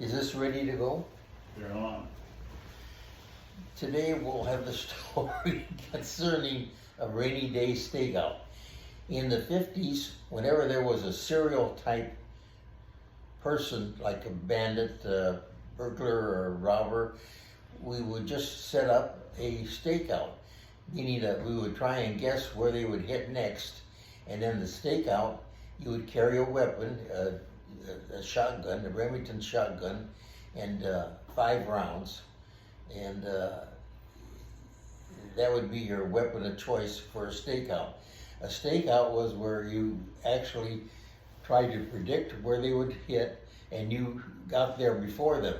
Is this ready to go? They're on. Today we'll have the story concerning a rainy day stakeout. In the 50s, whenever there was a serial type person, like a bandit, burglar, or robber, we would just set up a stakeout, meaning that we would try and guess where they would hit next, and then the stakeout, you would carry a weapon, a shotgun, a Remington shotgun, and 5 rounds, and that would be your weapon of choice for a stakeout. A stakeout was where you actually tried to predict where they would hit, and you got there before them.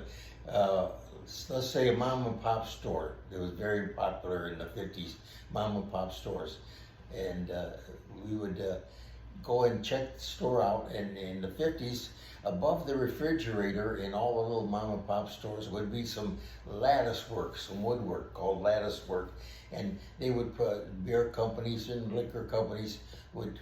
Let's say a mom and pop store that was very popular in the 50s, mom and pop stores. And we would go and check the store out, and in the 50s, above the refrigerator in all the little mom and pop stores would be some lattice work, some woodwork called lattice work. And they would put, beer companies and liquor companies would,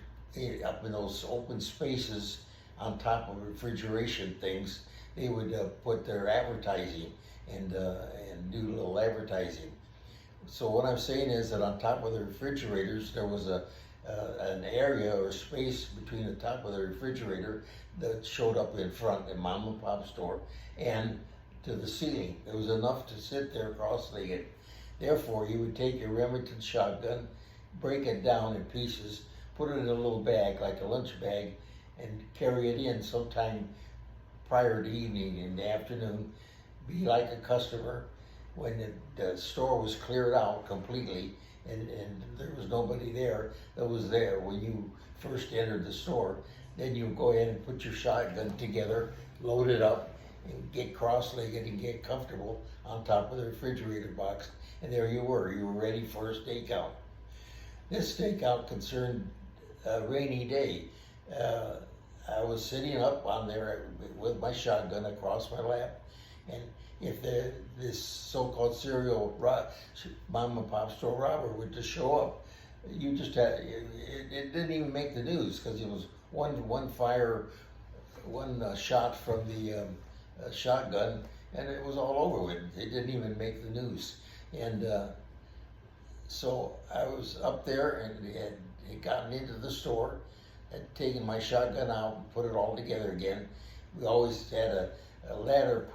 up in those open spaces on top of refrigeration things, they would put their advertising and do a little advertising. So what I'm saying is that on top of the refrigerators, there was an area or space between the top of the refrigerator that showed up in front in mom and pop store and to the ceiling. There was enough to sit there cross-legged. Therefore, you would take your Remington shotgun, break it down in pieces, put it in a little bag, like a lunch bag, and carry it in sometime prior to evening in the afternoon. Be like a customer. When the store was cleared out completely and there was nobody there that was there when you first entered the store, then you go ahead and put your shotgun together, load it up, and get cross-legged and get comfortable on top of the refrigerator box. And there you were ready for a stakeout. This stakeout concerned a rainy day. I was sitting up on there with my shotgun across my lap, and if this so-called serial mom and pop store robber would just show up, you just had, it didn't even make the news because it was one fire, one shot from the shotgun, and it was all over with. It didn't even make the news. And so I was up there and had gotten into the store, had taken my shotgun out and put it all together again. We always had a ladder,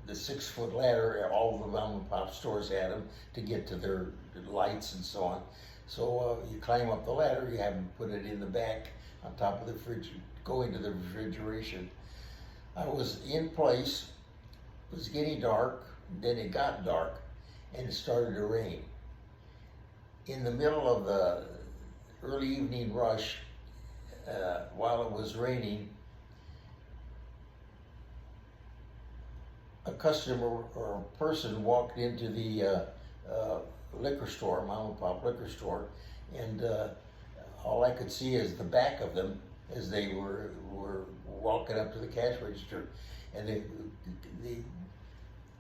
the 6-foot ladder, all of the mom and pop stores had them to get to their lights and so on. So you climb up the ladder, you have them put it in the back on top of the fridge, go into the refrigeration. I was in place, it was getting dark, then it got dark, and it started to rain. In the middle of the early evening rush, while it was raining, a customer or a person walked into the liquor store, mom and pop liquor store, and all I could see is the back of them as they were walking up to the cash register. And the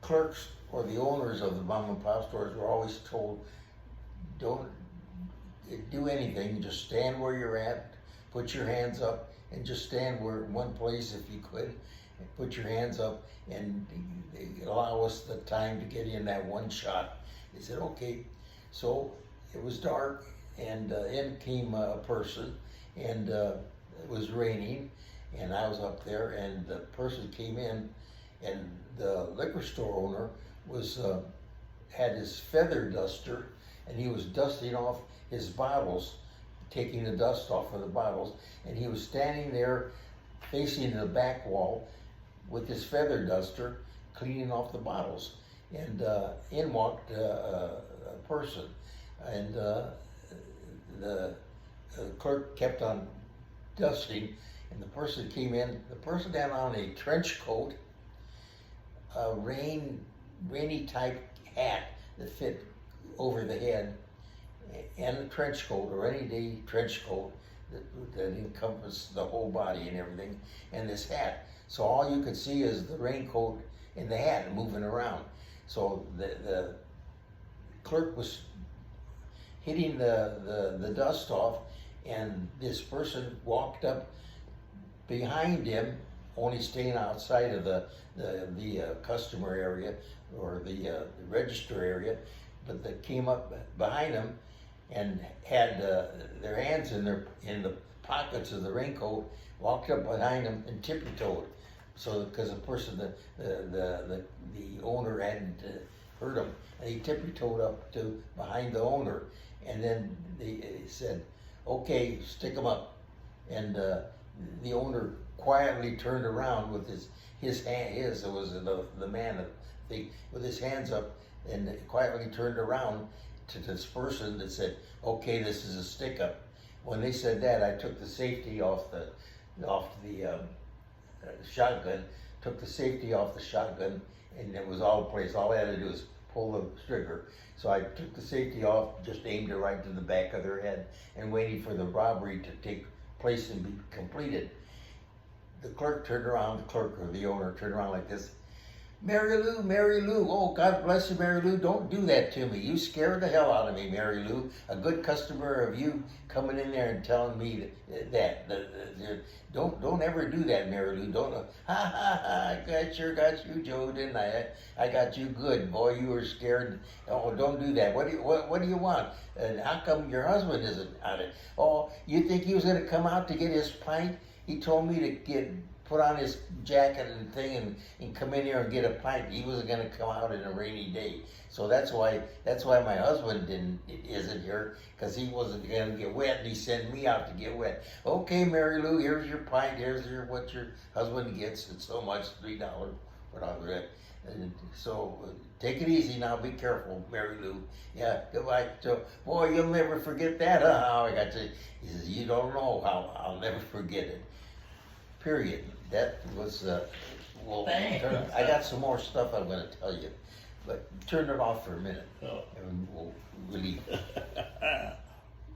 clerks or the owners of the mom and pop stores were always told, don't do anything, just stand where you're at, put your hands up, and just stand where one place if you could, and put your hands up, and allow us the time to get in that one shot. They said, okay. So it was dark, and in came a person, and it was raining, and I was up there, and the person came in, and the liquor store owner was had his feather duster, and he was dusting off his bottles, taking the dust off of the bottles, and he was standing there facing the back wall with his feather duster cleaning off the bottles. And in walked a person, and the clerk kept on dusting, and the person came in. The person had on a trench coat, a rainy type hat that fit over the head, and a trench coat, or any day trench coat that encompassed the whole body and everything, and this hat. So all you could see is the raincoat and the hat moving around. So the clerk was hitting the dust off, and this person walked up behind him only staying outside of the customer area or the register area, but they came up behind them and had their hands in the pockets of the raincoat, walked up behind them and tippy-toed. So, because the person, the owner hadn't heard him, and he tippy-toed up to behind the owner, and then they said, "Okay, stick him up." And the owner quietly turned around with his hand, it was the man, with his hands up, and quietly turned around to this person that said, "Okay, this is a stick up." When they said that, I took the safety off the shotgun, took the safety off the shotgun, and it was all in place. All I had to do was pull the trigger. So I took the safety off, just aimed it right to the back of their head, and waiting for the robbery to take place and be completed. The clerk turned around, the clerk or the owner turned around like this. Mary Lou, oh, God bless you, Mary Lou, don't do that to me. You scared the hell out of me, Mary Lou. A good customer of you coming in there and telling me that. Don't ever do that, Mary Lou. Don't, I sure got you, Joe, didn't I? I got you good, boy, you were scared. Oh, don't do that. What do you want? And how come your husband isn't on it? Oh, you think he was going to come out to get his pint? He told me to put on his jacket and thing and come in here and get a pint. He wasn't going to come out in a rainy day. So that's why my husband isn't here, because he wasn't going to get wet, and he sent me out to get wet. Okay, Mary Lou, here's your pint, here's what your husband gets. It's so much, $3, whatever. And so take it easy now, be careful, Mary Lou. Yeah, goodbye. So, boy, you'll never forget that, huh? How I got to, he says, you don't know how I'll never forget it. Period. That was, well, I got some more stuff I'm going to tell you, but turn it off for a minute, and we'll leave.